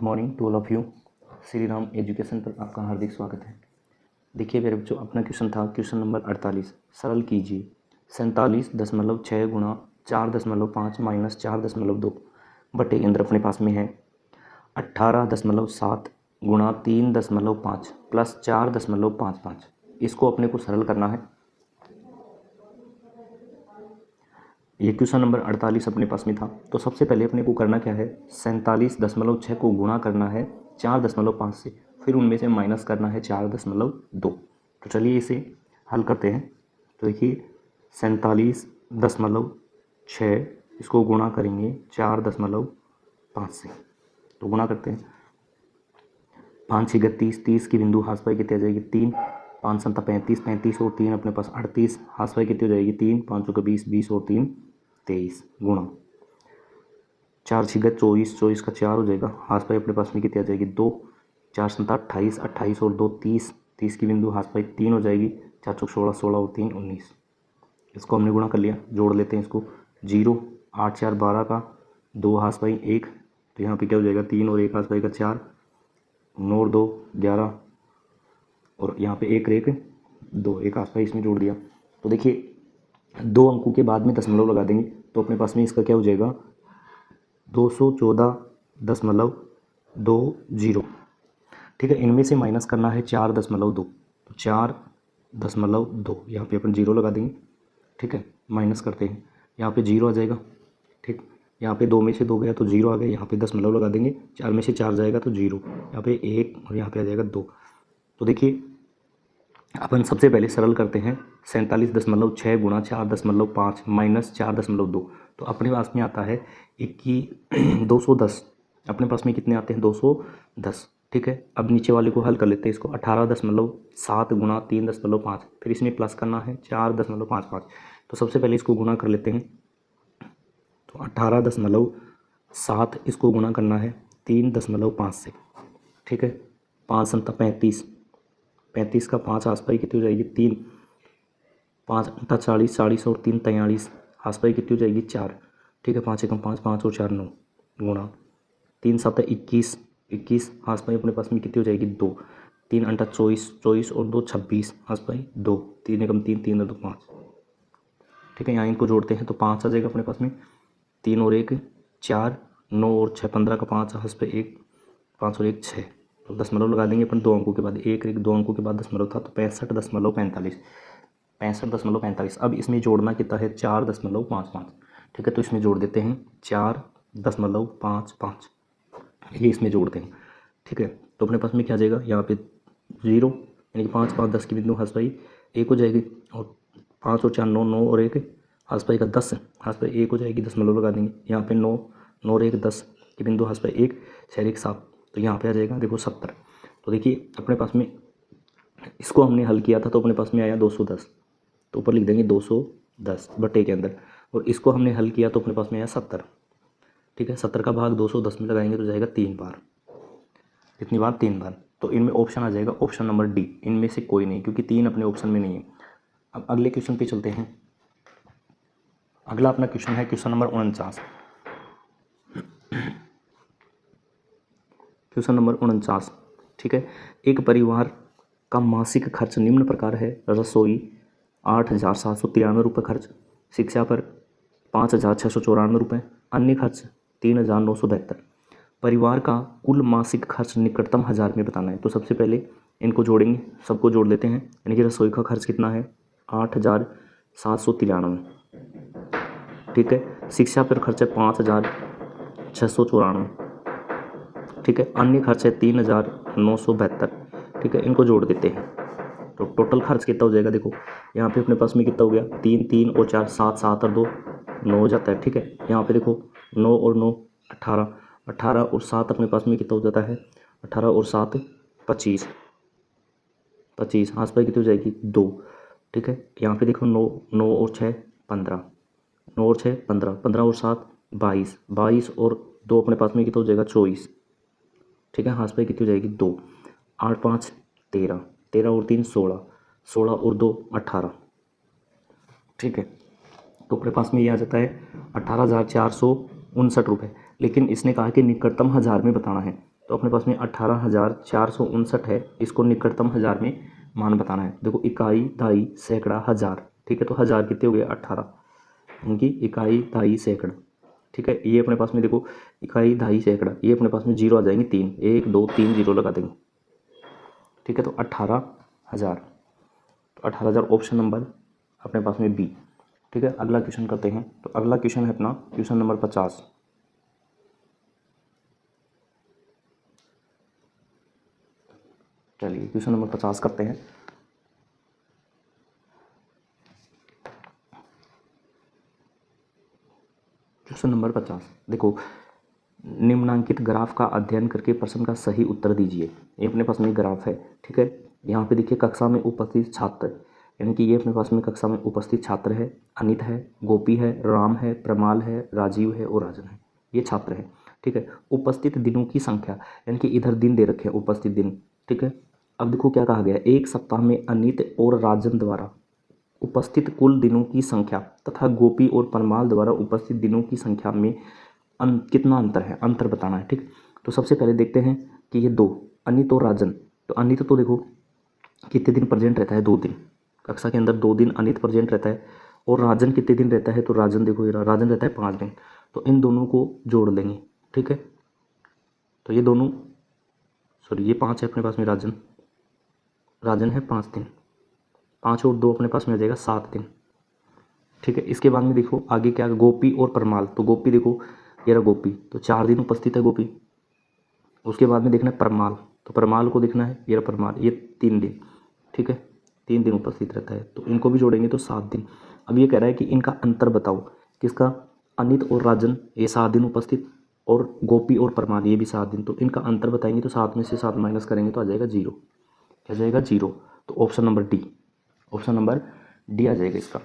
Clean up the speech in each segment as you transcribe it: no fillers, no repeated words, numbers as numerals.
Morning to all of you. Shri Ram education पर आपका हार्दिक स्वागत है। देखिए मेरे बच्चों, अपना क्वेश्चन था क्वेश्चन नंबर 48। सरल कीजिए 47.6 गुणा 4.5 माइनस 4.2 बटे केंद्र अपने पास में है 18.7 गुणा 3.5 प्लस 4.55। इसको अपने को सरल करना है। ये क्वेश्चन नंबर 48 अपने पास में था। तो सबसे पहले अपने को करना क्या है, 47.6 को गुणा करना है 4.5 से, फिर उनमें से माइनस करना है 4.2। तो चलिए इसे हल करते हैं। तो देखिए 47.6 इसको गुणा करेंगे 4.5 से, तो गुणा करते हैं। 5 6 30, 30 की बिंदु हाथ पाई कितनी आ जाएगी 3, 5 7 35, 35 और 3 अपने पास 38, हाथ पाई कितनी हो जाएगी 3, 5 का 20, 20 और 3 23 गुणा 4 6 24, 24 का 4 हो जाएगा, हाथ पाई अपने पास में कितनी आ जाएगी 2, 4 7 28, 28 और 2 30, 30 की बिंदु हाथ पाई 3 हो जाएगी, 4 चौक 16, 16 और 3 19। इसको हमने गुणा कर लिया, जोड़ लेते हैं इसको। 0 8 4 12 का 2 हाथ पाई 1, तो यहाँ पे क्या हो जाएगा 3 और 1 हाथ पाई का 4, 9 और 2 11 और यहाँ पे 1 1 2, एक हाथ पाई इसमें जोड़ दिया। तो देखिए 2 अंकों के बाद में दशमलव लगा देंगे, तो अपने पास में इसका क्या हो जाएगा 214.20। ठीक है, इनमें से माइनस करना है 4.2, तो 4.2 यहाँ पे अपन 0 लगा देंगे। ठीक है, माइनस करते हैं, यहाँ पे 0 आ जाएगा। ठीक, यहाँ पे 2 में से 2 गया तो 0 आ गया, यहाँ पे दशमलव लगा देंगे, 4 में से 4 जाएगा तो 0, यहाँ पे 1 और यहाँ पे आ जाएगा 2। तो देखिए अपन सबसे पहले सरल करते हैं 47.6 गुणा 4.5 माइनस 4.2, तो अपने पास में आता है 210। अपने पास में कितने आते हैं 210। ठीक है, अब नीचे वाले को हल कर लेते हैं। इसको 18.7 गुणा 3.5, फिर इसमें प्लस करना है 4.55। तो सबसे पहले इसको गुणा कर लेते हैं। तो 18.7 इसको गुणा करना है 3.5 से। ठीक है, 5 7 35, 35 का 5 आस पाई कितनी हो जाएगी 3, 5 8 40, 40 और 3 43, आस पाई कितनी हो जाएगी 4। ठीक है, 5 1 5, 5 और 4 9 गुणा 3 7 21, 21 आस पाई अपने पास में कितनी हो जाएगी 2, 3 8 24, 24 और 2 26, आस पाई 2, 3 1 3, 3 2 5। ठीक है, यहाँ इनको जोड़ते हैं तो 5 आ जाएगा अपने पास में, 3 और 1 4, 9 और 6 15 का 5 आस पे 1, 5 और 1 6। तो दशमलव लगा देंगे अपन 2 अंकों के बाद, 1 1 2 अंकों के बाद दशमलव था, तो 65.45, 65.45। अब इसमें जोड़ना कितना है 4.55। ठीक है, तो इसमें जोड़ देते हैं 4.55, ये इसमें जोड़ते हैं। ठीक है, तो अपने पास में क्या आ जाएगा, यहाँ पे 0 यानी कि 5 5 10 की बिंदु हाथ पाई 1 हो जाएगी, और 5 और 4 9, 9 और 1 हाथ पाई का 10, हाथ पाई 1 हो जाएगी, दशमलव लगा देंगे। यहाँ पे 9 9 और 1 10 की बिंदु हाथ पाई 1, 6 1 7, तो यहाँ पे आ जाएगा देखो 70। तो देखिए अपने पास में इसको हमने हल किया था तो अपने पास में आया 210, तो ऊपर लिख देंगे 210 बटे के अंदर, और इसको हमने हल किया तो अपने पास में आया 70। ठीक है, 70 का भाग 210 में लगाएंगे तो जाएगा 3 बार। कितनी बार 3 बार। तो इनमें ऑप्शन आ जाएगा ऑप्शन नंबर डी, इनमें से कोई नहीं, क्योंकि 3 अपने ऑप्शन में नहीं है। अब अगले क्वेश्चन पे चलते हैं। अगला अपना क्वेश्चन है क्वेश्चन नंबर 49। Question number 49। ठीक है, एक परिवार का मासिक खर्च निम्न प्रकार है। रसोई 8,793 रुपये खर्च, शिक्षा पर 5,694 रुपये, अन्य खर्च 3,972। परिवार का कुल मासिक खर्च निकटतम हज़ार में बताना है। तो सबसे पहले इनको जोड़ेंगे, सबको जोड़ लेते हैं। यानी कि रसोई का खर्च कितना है 8,793। ठीक है, शिक्षा पर खर्च है 5,694। ठीक है, अन्य खर्च है 3,972। ठीक है, इनको जोड़ देते हैं तो टोटल खर्च कितना हो जाएगा। देखो यहाँ पे अपने पास में कितना हो गया 3 3 और 4 7, 7 और 2 9 हो जाता है। ठीक है, यहाँ पे देखो 9 और 9 18, 18 और 7 अपने पास में कितना हो जाता है 18 और 7 25, 25 आस पास कितनी हो जाएगी 2। ठीक है, यहाँ पे देखो 9 9 और 6 15, 9 और 6 15, 15 और 7 22, 22 और 2 अपने पास में कितना हो जाएगा 24। ठीक है, हाथ पे कितनी हो जाएगी 2, 8 5 13, 13 और 3 16, 16 और 2 18। ठीक है, तो अपने पास में ये आ जाता है 18,459 रुपये। लेकिन इसने कहा कि निकटतम हज़ार में बताना है, तो अपने पास में 18,459 है, इसको निकटतम हज़ार में मान बताना है। देखो इकाई, दहाई, सैकड़ा, हज़ार, ठीक है। तो हज़ार कितने हो गए 18, इनकी इकाई, दहाई, सैकड़ा, ठीक है। ये अपने पास में देखो इकाई, दहाई, सैकड़ा, ये अपने पास में जीरो आ जाएंगे 3, 1 2 3 जीरो लगा देंगे, ठीक है। तो 18,000, तो 18,000 ऑप्शन नंबर अपने पास में बी, ठीक है। अगला क्वेश्चन करते हैं। तो अगला क्वेश्चन है अपना क्वेश्चन नंबर 50। चलिए क्वेश्चन नंबर 50 करते हैं। क्वेश्चन नंबर 50 देखो, निम्नांकित ग्राफ का अध्ययन करके प्रश्न का सही उत्तर दीजिए। ये अपने पास में ग्राफ है, ठीक है। यहाँ पे देखिए कक्षा में उपस्थित छात्र, यानी कि ये अपने पास में कक्षा में उपस्थित छात्र है, अनित है, गोपी है, राम है, प्रमाल है, राजीव है और राजन है, ये छात्र है, ठीक है। उपस्थित दिनों की संख्या, यानी कि इधर दिन दे रखे हैं उपस्थित दिन, ठीक है। अब देखो क्या कहा गया है, एक सप्ताह में अनित और राजन द्वारा उपस्थित कुल दिनों की संख्या तथा गोपी और परमाल द्वारा उपस्थित दिनों की संख्या में कितना अंतर है, अंतर बताना है, ठीक। तो सबसे पहले देखते हैं कि ये दो, अनित और राजन। तो अनित तो देखो कितने दिन प्रेजेंट रहता है, 2 दिन, कक्षा के अंदर 2 दिन अनित प्रेजेंट रहता है। और राजन कितने दिन रहता है, तो राजन देखो ये राजन रहता है 5 दिन। तो इन दोनों को जोड़ लेंगे, ठीक है। तो ये दोनों, सॉरी ये 5 है अपने पास में, राजन, राजन है 5 दिन, 5 और 2 अपने पास में आ जाएगा 7 दिन, ठीक है। इसके बाद में देखो आगे क्या, गोपी और परमाल। तो गोपी देखो ये रहा गोपी, तो 4 दिन उपस्थित है गोपी। उसके बाद में देखना है परमाल, तो परमाल को देखना है, ये रहा परमाल, ये 3 दिन, ठीक है, 3 दिन उपस्थित रहता है। तो इनको भी जोड़ेंगे तो 7 दिन। अब ये कह रहा है कि इनका अंतर बताओ, किसका, अनित और राजन ये 7 दिन उपस्थित, और गोपी और परमाल ये भी 7 दिन। तो इनका अंतर बताएंगे तो 7 में से 7 माइनस करेंगे तो आ जाएगा 0, क्या जाएगा 0। तो option number D, option number D आ जाएगा इसका,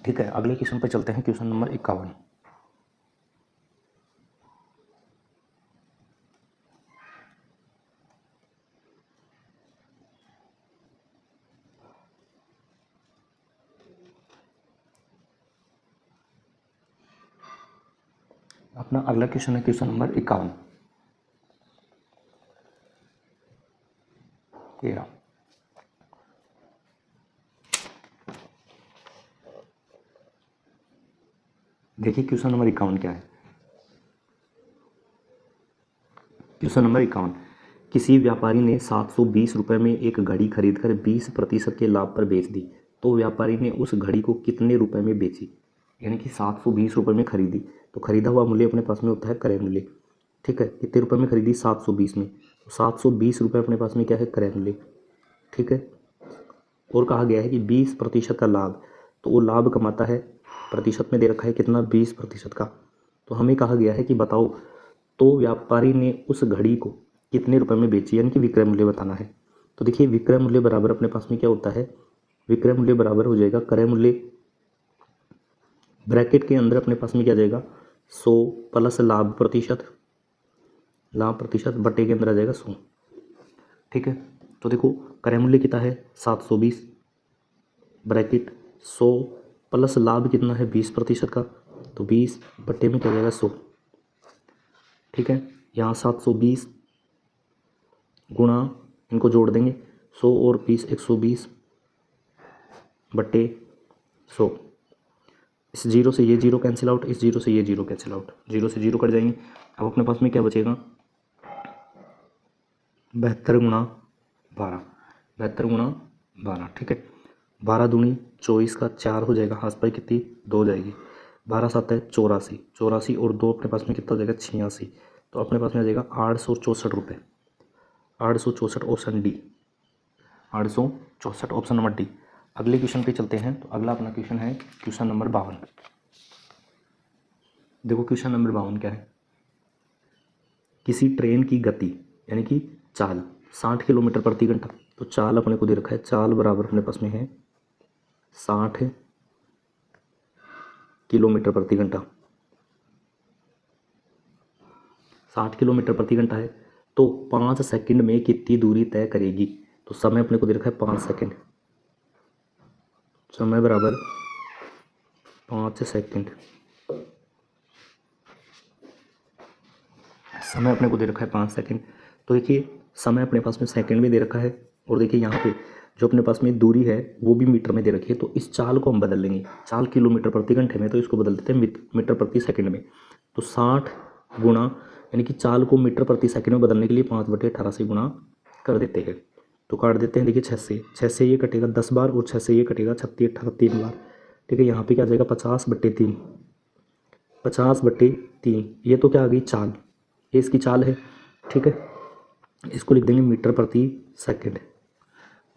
ठीक है। अगले क्वेश्चन पर चलते हैं, क्वेश्चन नंबर 51। अपना अगला क्वेश्चन है क्वेश्चन नंबर 51। ये रहा, देखिए क्वेश्चन नंबर 51 क्या है। क्वेश्चन नंबर 51, किसी व्यापारी ने 720 रुपये में एक घड़ी खरीदकर 20% के लाभ पर बेच दी, तो व्यापारी ने उस घड़ी को कितने रुपए में बेची। यानी कि 720 रुपये में खरीदी, तो खरीदा हुआ मूल्य अपने पास में होता है क्रय मूल्य, ठीक है। कितने रुपये में खरीदी, 720 में, तो 720 रुपये अपने पास में क्या है, क्रय मूल्य, ठीक है। और कहा गया है कि 20% का लाभ, तो वो लाभ कमाता है, प्रतिशत में दे रखा है कितना, 20% का। तो हमें कहा गया है कि बताओ तो व्यापारी ने उस घड़ी को कितने रुपए में बेची, यानी कि विक्रय मूल्य बताना है। तो देखिए विक्रय मूल्य बराबर अपने पास में क्या होता है, विक्रय मूल्य बराबर हो जाएगा क्रय मूल्य, ब्रैकेट के अंदर अपने पास में क्या जाएगा 100 प्लस लाभ प्रतिशत, लाभ प्रतिशत बटे के अंदर आ जाएगा 100, ठीक है। तो देखो क्रय मूल्य कितना है 720, ब्रैकेट 100 प्लस लाभ कितना है 20% का, तो 20 बटे में क्या जाएगा 100, ठीक है। यहाँ 720 गुणा, इनको जोड़ देंगे 100 और 20 120 बटे 100, इस जीरो से ये जीरो कैंसिल आउट, इस जीरो से ये जीरो कैंसिल आउट, जीरो से जीरो कट जाएंगे। अब अपने पास में क्या बचेगा 72 गुणा 12, 72 गुणा 12, ठीक है। 12 दूनी 24 का 4 हो जाएगा, हाथ पर कितनी 2 हो जाएगी, 12 7 है 84, 84 और 2 अपने पास में कितना हो जाएगा 86। तो अपने पास में आ जाएगा 864 रुपये, 864 option D, 864 option number D. अगले क्वेश्चन पे चलते हैं। तो अगला अपना क्वेश्चन है क्वेश्चन नंबर 52। देखो क्वेश्चन नंबर 52 क्या है, किसी ट्रेन की गति यानी कि चाल 60 किलोमीटर प्रति घंटा। तो चाल अपने को दे रखा है, चाल बराबर अपने पास में है 60 किलोमीटर प्रति घंटा, 60 किलोमीटर प्रति घंटा है। तो 5 सेकंड में कितनी दूरी तय करेगी। तो समय अपने को दे रखा है 5 सेकंड, समय बराबर 5 सेकंड। समय अपने को दे रखा है 5 सेकंड। तो देखिए समय अपने पास में सेकंड में दे रखा है, और देखिए यहाँ पे जो अपने पास में दूरी है वो भी मीटर में दे रखी है। तो इस चाल को हम बदल लेंगे, चाल किलोमीटर प्रति घंटे में, तो इसको बदल देते हैं मीटर प्रति सेकंड में। तो 60 गुणा, यानी कि चाल को मीटर प्रति सेकंड में बदलने के लिए 5/18 से गुणा कर देते हैं। तो काट देते हैं, देखिए 6 से ये कटेगा 10 बार, और 6 से ये कटेगा 36 18 3 बार। ठीक है, यहाँ पे क्या आ जाएगा 50/3, 50/3। ये तो क्या आ गई चाल, ये इसकी चाल है। ठीक है, इसको लिख देंगे मीटर प्रति सेकंड।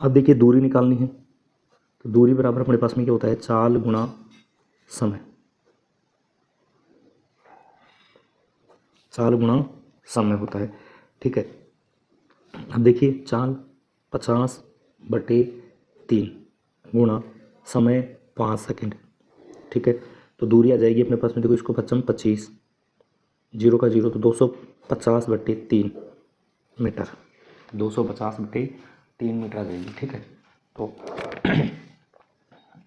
अब देखिए दूरी निकालनी है, तो दूरी बराबर अपने पास में क्या होता है, चाल गुणा समय, चाल गुणा समय होता है। ठीक है, अब देखिए चाल 50/3 गुणा समय 5 सेकंड। ठीक है, तो दूरी आ जाएगी अपने पास में, देखो इसको 25, 0 का 0, तो 250/3 मीटर, 250/3 मीटर आ जाएगी। ठीक है, तो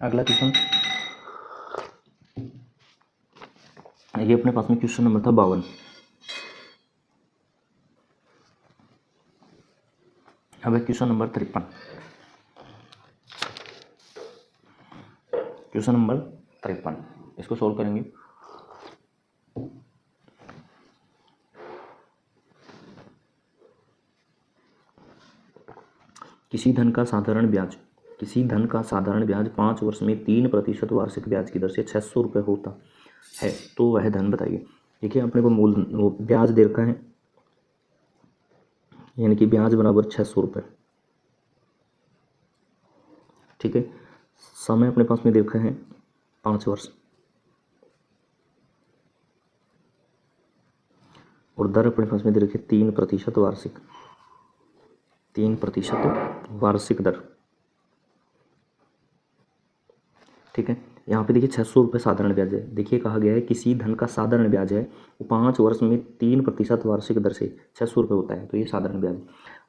अगला क्वेश्चन, ये अपने पास में क्वेश्चन नंबर था 52। अब है क्वेश्चन नंबर 53। क्वेश्चन नंबर 53, इसको सोल्व करेंगे। किसी धन का साधारण ब्याज 5 वर्ष में 3% वार्षिक ब्याज की दर से 600 रुपये होता है, तो वह धन बताइए। देखिए अपने को वो ब्याज दे रखा है, यानी कि ब्याज बराबर 600 रुपये। ठीक है, समय अपने पास में दे रखा है 5 वर्ष, और दर अपने पास में दे रखी है 3% वार्षिक, 3% वार्षिक दर। ठीक है, यहाँ पे देखिए 600 रुपये साधारण ब्याज है। देखिए कहा गया है किसी धन का साधारण ब्याज है वो 5 वर्ष में 3% वार्षिक दर से 600 रुपये होता है, तो ये साधारण ब्याज।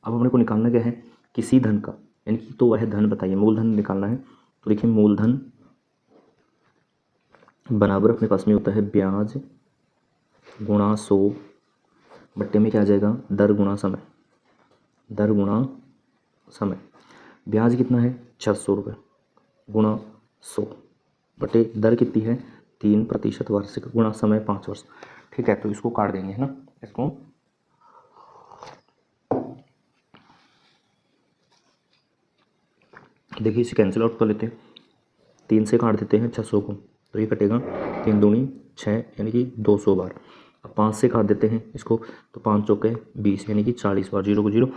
अब अपने को निकालना क्या है, किसी धन का, यानी कि तो वह धन बताइए, मूलधन निकालना है। तो देखिए मूलधन बराबर अपने पास में होता है ब्याज गुणा 100 बट्टे में क्या आ जाएगा, दर गुणा समय, दर गुणा समय। ब्याज कितना है 600 रुपये गुणा 100 बटे दर कितनी है 3% वार्षिक गुणा समय 5 वर्ष। ठीक है, तो इसको काट देंगे, है ना, इसको देखिए इसे कैंसिल आउट कर लेते हैं, 3 से काट देते हैं 600 को, तो ये कटेगा 3 दूनी 6, यानी कि 200 बार। अब 5 से काट देते हैं इसको, तो 5 चौके 20, यानी कि 40 बार, 0 को 0।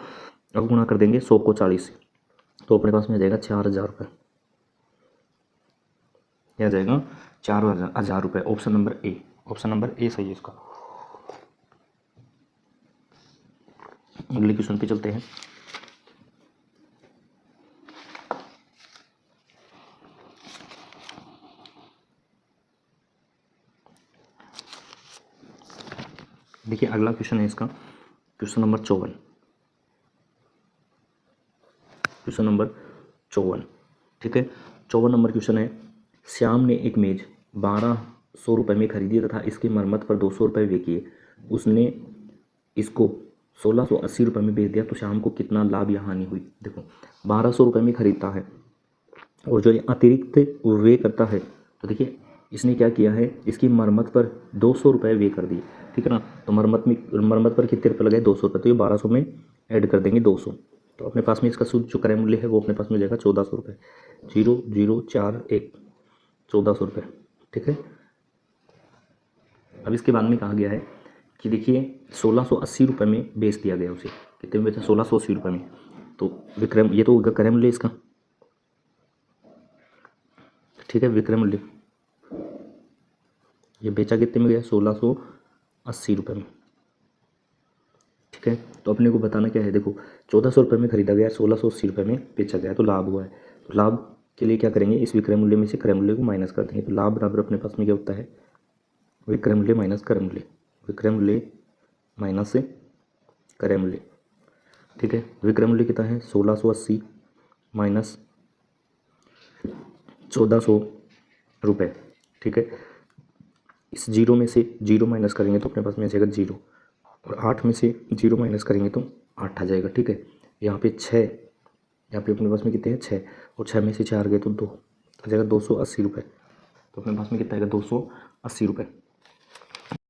अब गुणा कर देंगे 100 को 40 से, तो अपने पास में आ जाएगा 4000 रुपये, यह आ जाएगा 4000 रुपये। Option number A, option number A सही है इसका। अगले क्वेश्चन पे चलते हैं। देखिए अगला क्वेश्चन है इसका, क्वेश्चन नंबर 54, क्वेश्चन नंबर 54। ठीक है, 54 नंबर क्वेश्चन है, श्याम ने एक मेज 1200 रुपये में खरीदी तथा इसकी मरम्मत पर 200 रुपये व्यय किए। उसने इसको 1680 रुपये में बेच दिया, तो श्याम को कितना लाभ या हानि हुई। देखो 1200 रुपये में खरीदता है, और जो अतिरिक्त व्यय करता है, तो देखिए इसने क्या किया है, इसकी मरम्मत पर 200 रुपये व्यय कर दिए। ठीक है ना, तो मरम्मत पर कितने रुपये लगे 200 रुपये, तो ये 1200 में ऐड कर देंगे 200, तो अपने पास में इसका शुद्ध जो क्रय मूल्य है वो अपने पास में जाएगा 1400 रुपये, 0041 1400 रुपये। ठीक है, अब इसके बाद में कहा गया है कि देखिए 1680 रुपये में बेच दिया गया उसे, कितने में बेचा 1680 रुपये में, तो विक्रय, ये तो होगा क्रय मूल्य इसका। ठीक है, विक्रय मूल्य ये बेचा कितने में गया 1680 रुपये में। ठीक है, तो अपने को बताना क्या है, देखो 1400 रुपये में खरीदा गया, 1680 रुपये में बेचा गया, तो लाभ हुआ है। तो लाभ के लिए क्या करेंगे, इस विक्रय मूल्य में से क्रय मूल्य को माइनस कर देंगे, तो लाभ बराबर अपने पास में क्या होता है, विक्रय मूल्य माइनस क्रय मूल्य, विक्रय मूल्य माइनस से क्रय मूल्य। ठीक है, विक्रय मूल्य कितना है 1680 माइनस 1400 रुपये। ठीक है, इस जीरो में से जीरो माइनस करेंगे तो अपने पास में आ जाएगा 0, और 8 में से 0 माइनस करेंगे तो 8 आ जाएगा। ठीक है, यहाँ पे 6, यहाँ पे अपने पास में कितने हैं 6, और 6 में से 4 गए तो 2 आ जाएगा 280 रुपये। तो अपने पास में कितना आएगा 280 रुपये।